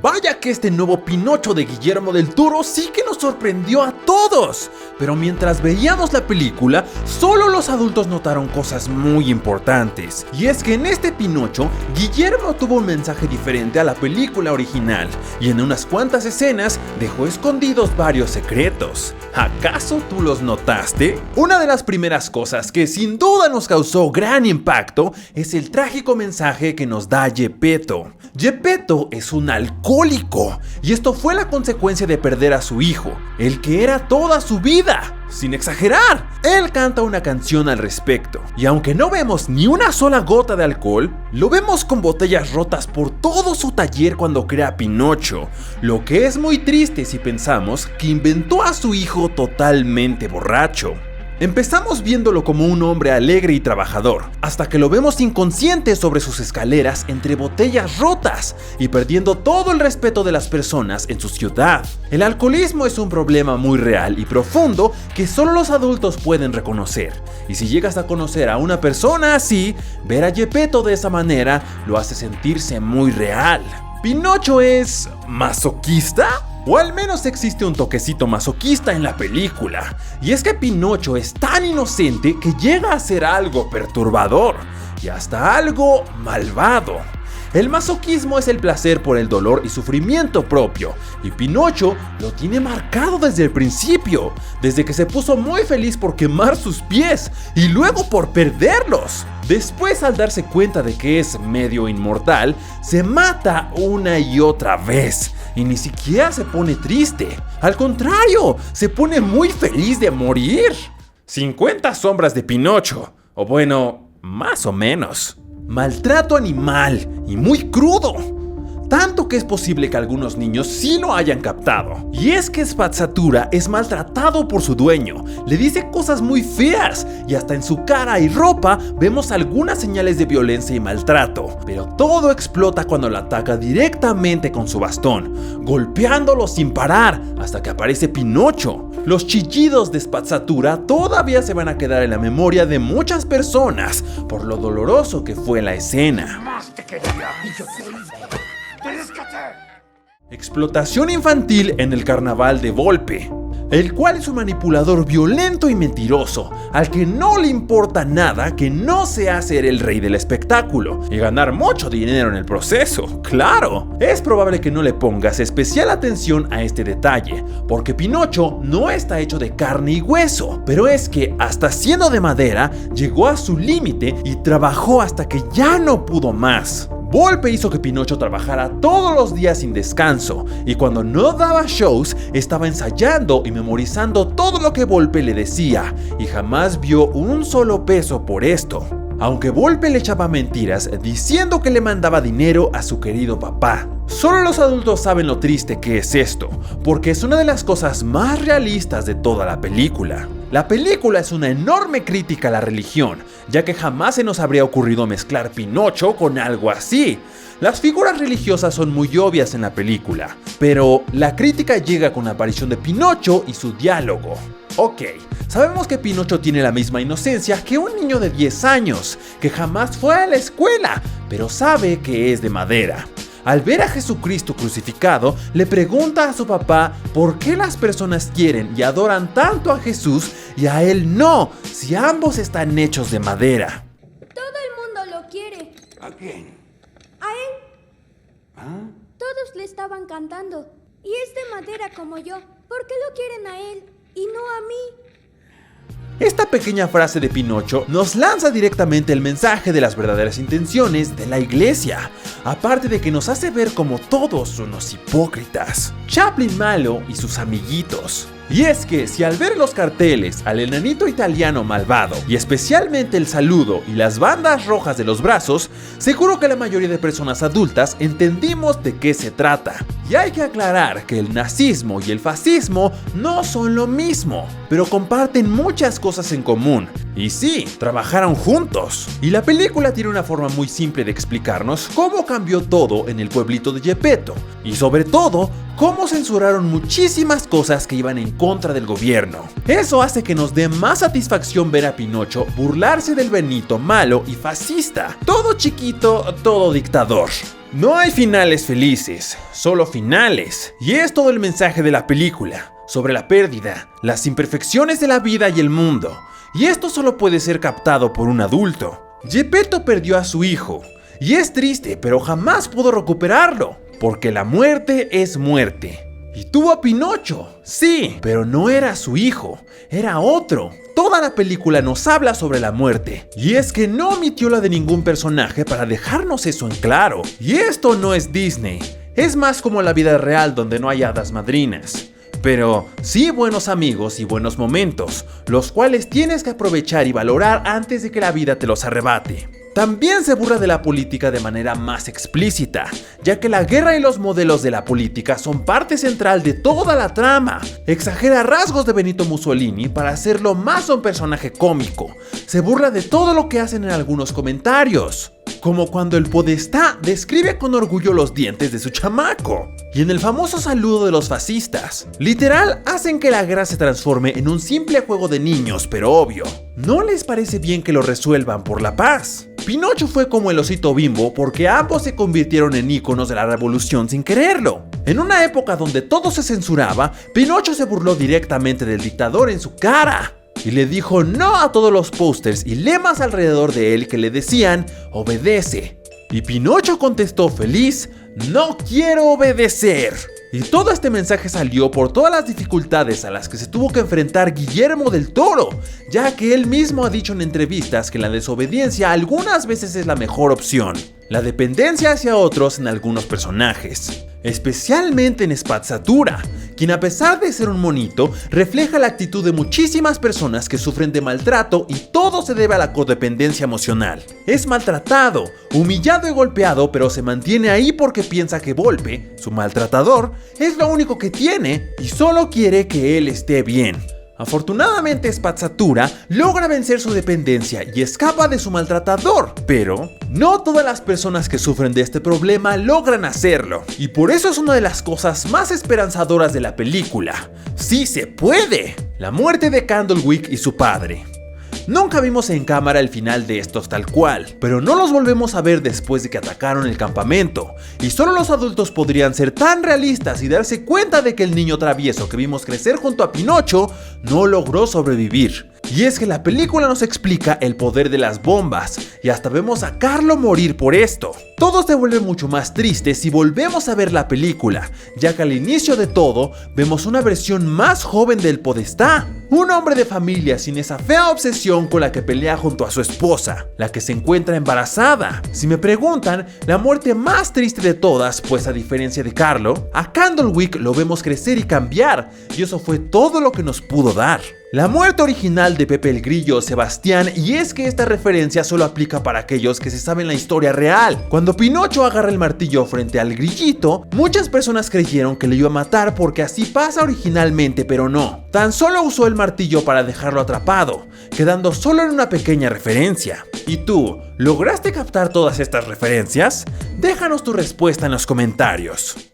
Vaya que este nuevo Pinocho de Guillermo del Toro sí que nos sorprendió a todos. Pero mientras veíamos la película, solo los adultos notaron cosas muy importantes. Y es que en este Pinocho, Guillermo tuvo un mensaje diferente a la película original. Y en unas cuantas escenas dejó escondidos varios secretos. ¿Acaso tú los notaste? Una de las primeras cosas que sin duda nos causó gran impacto es el trágico mensaje que nos da Geppetto. Geppetto es un alcohólico, y esto fue la consecuencia de perder a su hijo, el que era toda su vida. Sin exagerar, él canta una canción al respecto, y aunque no vemos ni una sola gota de alcohol, lo vemos con botellas rotas por todo su taller cuando crea Pinocho, lo que es muy triste si pensamos que inventó a su hijo totalmente borracho. Empezamos viéndolo como un hombre alegre y trabajador, hasta que lo vemos inconsciente sobre sus escaleras entre botellas rotas y perdiendo todo el respeto de las personas en su ciudad. El alcoholismo es un problema muy real y profundo que solo los adultos pueden reconocer. Y si llegas a conocer a una persona así, ver a Geppetto de esa manera lo hace sentirse muy real. ¿Pinocho es masoquista? O al menos existe un toquecito masoquista en la película. Y es que Pinocho es tan inocente que llega a ser algo perturbador y hasta algo malvado. El masoquismo es el placer por el dolor y sufrimiento propio, y Pinocho lo tiene marcado desde el principio, desde que se puso muy feliz por quemar sus pies y luego por perderlos. Después, al darse cuenta de que es medio inmortal, se mata una y otra vez. Y ni siquiera se pone triste. Al contrario, se pone muy feliz de morir. 50 sombras de Pinocho. O bueno, más o menos. Maltrato animal y muy crudo. Tanto que es posible que algunos niños sí lo hayan captado. Y es que Spazzatura es maltratado por su dueño, le dice cosas muy feas y hasta en su cara y ropa vemos algunas señales de violencia y maltrato. Pero todo explota cuando lo ataca directamente con su bastón, golpeándolo sin parar hasta que aparece Pinocho. Los chillidos de Spazzatura todavía se van a quedar en la memoria de muchas personas por lo doloroso que fue la escena. Más te quería y yo te hice. ¡Te rescaté! Explotación infantil en el carnaval de Volpe, el cual es un manipulador violento y mentiroso, al que no le importa nada que no sea ser el rey del espectáculo y ganar mucho dinero en el proceso. ¡Claro! Es probable que no le pongas especial atención a este detalle, porque Pinocho no está hecho de carne y hueso, pero es que hasta siendo de madera, llegó a su límite y trabajó hasta que ya no pudo más. Volpe hizo que Pinocho trabajara todos los días sin descanso, y cuando no daba shows, estaba ensayando y memorizando todo lo que Volpe le decía, y jamás vio un solo peso por esto. Aunque Volpe le echaba mentiras diciendo que le mandaba dinero a su querido papá. Solo los adultos saben lo triste que es esto, porque es una de las cosas más realistas de toda la película. La película es una enorme crítica a la religión, ya que jamás se nos habría ocurrido mezclar Pinocho con algo así. Las figuras religiosas son muy obvias en la película, pero la crítica llega con la aparición de Pinocho y su diálogo. Ok, sabemos que Pinocho tiene la misma inocencia que un niño de 10 años, que jamás fue a la escuela, pero sabe que es de madera. Al ver a Jesucristo crucificado, le pregunta a su papá por qué las personas quieren y adoran tanto a Jesús y a él no, si ambos están hechos de madera. Todo el mundo lo quiere. ¿A quién? A él. ¿Ah? Todos le estaban cantando. Y es de madera como yo. ¿Por qué lo quieren a él y no a mí? Esta pequeña frase de Pinocho nos lanza directamente el mensaje de las verdaderas intenciones de la iglesia, aparte de que nos hace ver como todos unos hipócritas. Chaplin malo y sus amiguitos. Y es que si al ver los carteles al enanito italiano malvado y especialmente el saludo y las bandas rojas de los brazos, seguro que la mayoría de personas adultas entendimos de qué se trata. Y hay que aclarar que el nazismo y el fascismo no son lo mismo, pero comparten muchas cosas en común. Y sí, trabajaron juntos. Y la película tiene una forma muy simple de explicarnos cómo cambió todo en el pueblito de Geppetto. Y sobre todo, cómo censuraron muchísimas cosas que iban en contra del gobierno. Eso hace que nos dé más satisfacción ver a Pinocho burlarse del Benito malo y fascista. Todo chiquito, todo dictador. No hay finales felices, solo finales. Y es todo el mensaje de la película, sobre la pérdida, las imperfecciones de la vida y el mundo. Y esto solo puede ser captado por un adulto. Geppetto perdió a su hijo, y es triste, pero jamás pudo recuperarlo, porque la muerte es muerte. Y tuvo a Pinocho, sí, pero no era su hijo, era otro. Toda la película nos habla sobre la muerte, y es que no omitió la de ningún personaje para dejarnos eso en claro. Y esto no es Disney, es más como la vida real donde no hay hadas madrinas. Pero sí buenos amigos y buenos momentos, los cuales tienes que aprovechar y valorar antes de que la vida te los arrebate. También se burla de la política de manera más explícita, ya que la guerra y los modelos de la política son parte central de toda la trama. Exagera rasgos de Benito Mussolini para hacerlo más un personaje cómico. Se burla de todo lo que hacen en algunos comentarios, como cuando el Podestá describe con orgullo los dientes de su chamaco. Y en el famoso saludo de los fascistas, literal hacen que la guerra se transforme en un simple juego de niños, pero obvio. ¿No les parece bien que lo resuelvan por la paz? Pinocho fue como el osito Bimbo porque ambos se convirtieron en íconos de la revolución sin quererlo. En una época donde todo se censuraba, Pinocho se burló directamente del dictador en su cara y le dijo no a todos los pósters y lemas alrededor de él que le decían obedece. Y Pinocho contestó feliz, no quiero obedecer. Y todo este mensaje salió por todas las dificultades a las que se tuvo que enfrentar Guillermo del Toro, ya que él mismo ha dicho en entrevistas que la desobediencia algunas veces es la mejor opción, la dependencia hacia otros en algunos personajes, especialmente en Spazzatura, quien a pesar de ser un monito, refleja la actitud de muchísimas personas que sufren de maltrato y todo se debe a la codependencia emocional. Es maltratado, humillado y golpeado, pero se mantiene ahí porque piensa que Volpe, su maltratador, es lo único que tiene y solo quiere que él esté bien. Afortunadamente Spazzatura logra vencer su dependencia y escapa de su maltratador, pero no todas las personas que sufren de este problema logran hacerlo, y por eso es una de las cosas más esperanzadoras de la película. ¡Sí se puede! La muerte de Candlewick y su padre. Nunca vimos en cámara el final de estos tal cual, pero no los volvemos a ver después de que atacaron el campamento, y solo los adultos podrían ser tan realistas y darse cuenta de que el niño travieso que vimos crecer junto a Pinocho no logró sobrevivir. Y es que la película nos explica el poder de las bombas, y hasta vemos a Carlo morir por esto. Todo se vuelve mucho más triste si volvemos a ver la película, ya que al inicio de todo vemos una versión más joven del Podestá, un hombre de familia sin esa fea obsesión con la que pelea junto a su esposa, la que se encuentra embarazada. Si me preguntan, la muerte más triste de todas, pues a diferencia de Carlo, a Candlewick lo vemos crecer y cambiar, y eso fue todo lo que nos pudo dar. La muerte original de Pepe el Grillo o Sebastián, y es que esta referencia solo aplica para aquellos que se saben la historia real. Cuando Pinocho agarra el martillo frente al grillito, muchas personas creyeron que le iba a matar porque así pasa originalmente, pero no. Tan solo usó el martillo para dejarlo atrapado, quedando solo en una pequeña referencia. ¿Y tú, lograste captar todas estas referencias? Déjanos tu respuesta en los comentarios.